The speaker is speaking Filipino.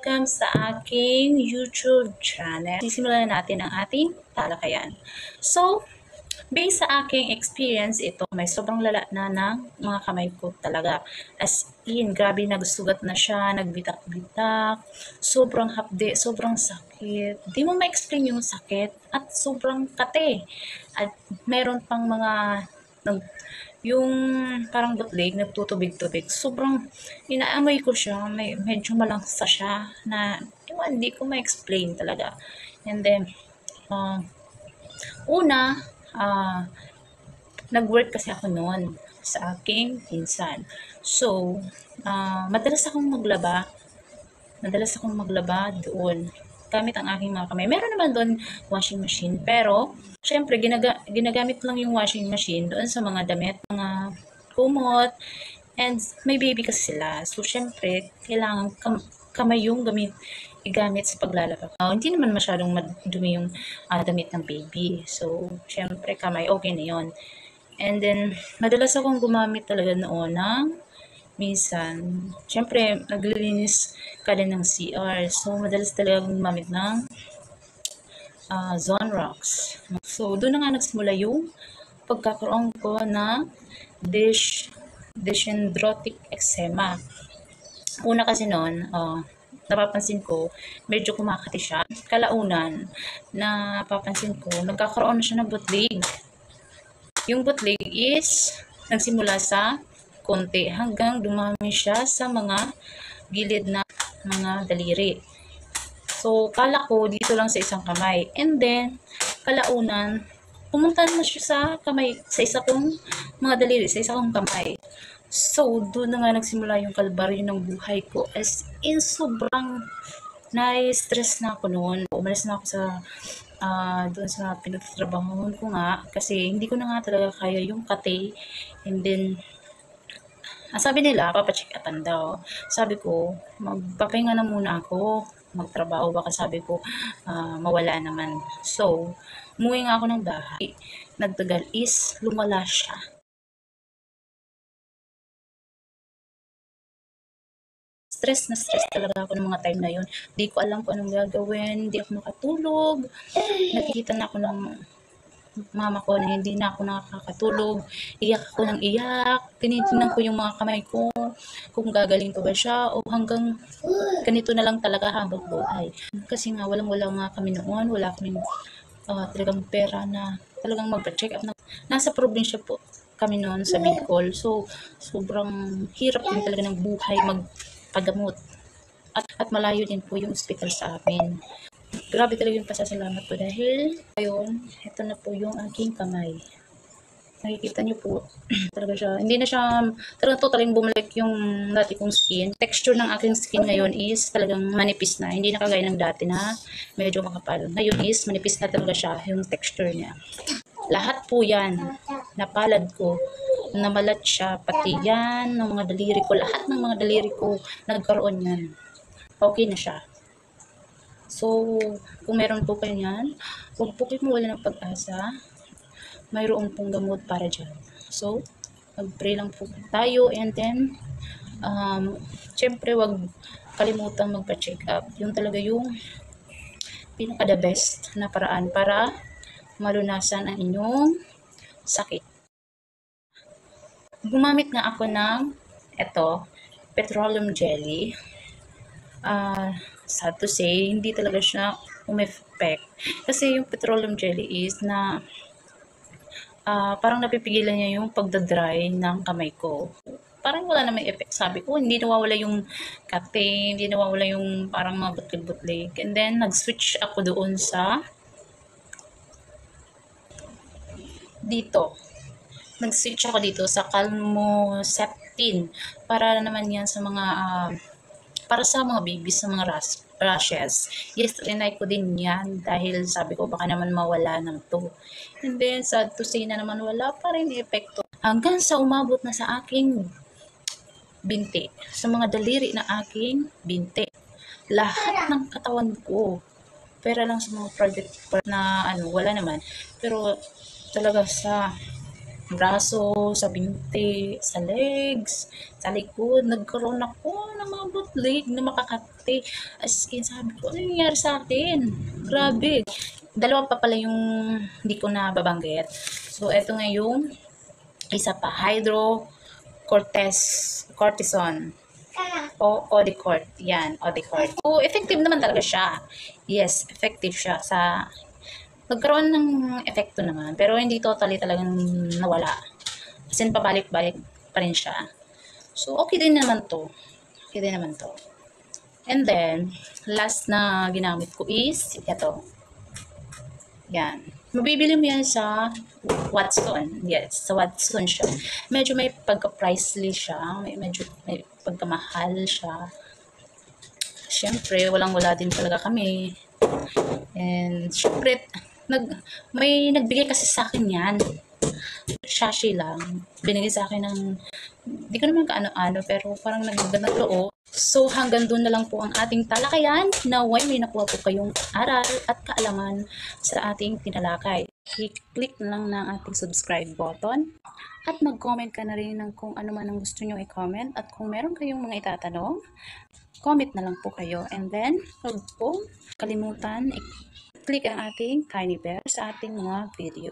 welcome sa aking YouTube channel. Sisimulan na natin ang ating talakayan. So, based sa aking experience, ito may sobrang lala na ng mga kamay ko talaga. As in, grabe nagsugat na siya, nagbitak-bitak, sobrang hapde, sobrang sakit. Di mo ma-explain yung sakit at sobrang kate. At meron pang mga yung parang bootleg, nagtutubig-tubig. Sobrang inaamoy ko siya, medyo malangsa siya na hindi ko ma-explain talaga. And then, una, nag-work kasi ako noon sa aking pinsan. So, madalas akong maglaba doon gamit ang aking mga kamay. Meron naman doon washing machine, pero syempre ginagamit lang yung washing machine doon sa mga damit, mga kumot, and may baby kasi sila. So syempre kailangan kamay yung igamit sa paglalaba. Hindi naman masyadong madumi yung damit ng baby. So syempre kamay, okay na yon. And then madalas akong gumamit talaga noon ng minsan, syempre, naglilinis ka din ng CR. So, madalas talaga gumamit ng Zonrox. So, doon na nga nagsimula yung pagkakaroon ko na dendritic eczema. Una kasi noon, napapansin ko, medyo kumakati siya. Kalaunan, napapansin ko, nagkakaroon na siya ng bootleg. Yung bootleg is, nagsimula sa konti hanggang dumami siya sa mga gilid na mga daliri. So, kala ko dito lang sa isang kamay. And then, kalaunan, pumunta na siya sa kamay, sa isa kong mga daliri, sa isa kong kamay. So, doon na nga nagsimula yung kalbaryo ng buhay ko. As in, sobrang na-stress na ako noon. Umalis na ako sa doon sa pinagtatrabahoan ko nga kasi hindi ko na nga talaga kaya yung kate. And then, sabi nila, papacheck upan daw. Sabi ko, magpapahinga na muna ako, magtrabaho, baka sabi ko, mawala naman. So, umuwi nga ako ng bahay. Nagtagal is, lumala siya. Stress na stress talaga ako ng mga time na yun. Di ko alam kung anong gagawin, di ako makatulog. Nakikita na ako ng mama ko na hindi na ako nakakatulog. Iyak ako ng iyak. Tinitingnan ko yung mga kamay ko kung gagaling pa ba siya o hanggang ganito na lang talaga habang buhay. Kasi nga walang-wala nga kami noon. Wala kaming talagang pera na talagang magpa-check up. Nasa probinsya po kami noon sa Bicol. So, sobrang hirap din talaga ng buhay magpagamot. At malayo din po yung hospital sa amin. Grabe talaga yung pasasalamat ko dahil ayun, ito na po yung aking kamay. Nakikita niyo po, talaga siya, hindi na siya, talagang totaling bumalik yung dati kong skin. Texture ng aking skin ngayon is talagang manipis na, hindi na kagaya ng dati na medyo makapal. Ngayon is manipis na talaga siya, yung texture niya. Lahat po yan, napalad ko, namalat siya, pati yan, ng mga daliri ko, lahat ng mga daliri ko, nagkaroon yan. Okay na siya. So, kung meron po kayo yan, huwag po kayo mawala ng pag-asa. Mayroon pong gamot para dyan. So, mag-pray lang po tayo and then, syempre, huwag kalimutang magpa-check up. Yung talaga yung pinaka-the best na paraan para malunasan ang inyong sakit. Gumamit nga ako ng petroleum jelly. Sad to say, hindi talaga siya umeffect. Kasi yung petroleum jelly is na parang napipigilan niya yung pagdadry ng kamay ko. Parang wala namang effect. Sabi ko, hindi nawawala yung kate, hindi nawawala yung parang mga butlig-butlig. And then, nag-switch ako doon sa Nag-switch ako dito sa Calmoseptin para naman yan sa mga para sa mga babies, sa mga rashes. Yes, trinay ko din yan dahil sabi ko baka naman mawala ng to. And then, sad to say na naman wala pa rin epekto. Hanggang sa umabot na sa aking binti, sa mga daliri na aking binti. Lahat ng katawan ko, pera lang sa mga private part na wala naman. Pero talaga sa braso, sa binti, sa legs, sa likod. Nagkaroon ako ng mga bootleg na makakati. As in, sabi ko, ano nangyari sa akin? Grabe. Dalawa pa pala yung hindi ko na babanggit. So, eto nga yung isa pa, cortisone. O Odicort. Yan, Odicort. So, effective naman talaga siya. Yes, effective siya sa nagkaroon ng epekto naman, pero hindi totally talagang nawala. As in, pabalik-balik pa rin siya. So, okay din naman to. Okay din naman to. And then, last na ginamit ko is, ito. Yan. Mabibili mo yan sa Watson. Yes, sa Watson siya. Medyo may pagka-pricely siya. Medyo may pagkamahal siya. Siyempre, walang-wala din talaga kami. And, syempre, may nagbigay kasi sa akin yan. Shashi lang. Binigay sa akin ng, di ko naman kaano-ano, pero parang nagaganda loob. So, hanggang doon na lang po ang ating talakayan. Naway may nakuha po kayong aral at kaalaman sa ating tinalakay. I-click na lang ng ating subscribe button at mag-comment ka na rin ng kung ano man ang gusto nyo i-comment at kung meron kayong mga itatanong, comment na lang po kayo. And then, huwag po kalimutan i-click ang ating tiny bell sa ating mga video.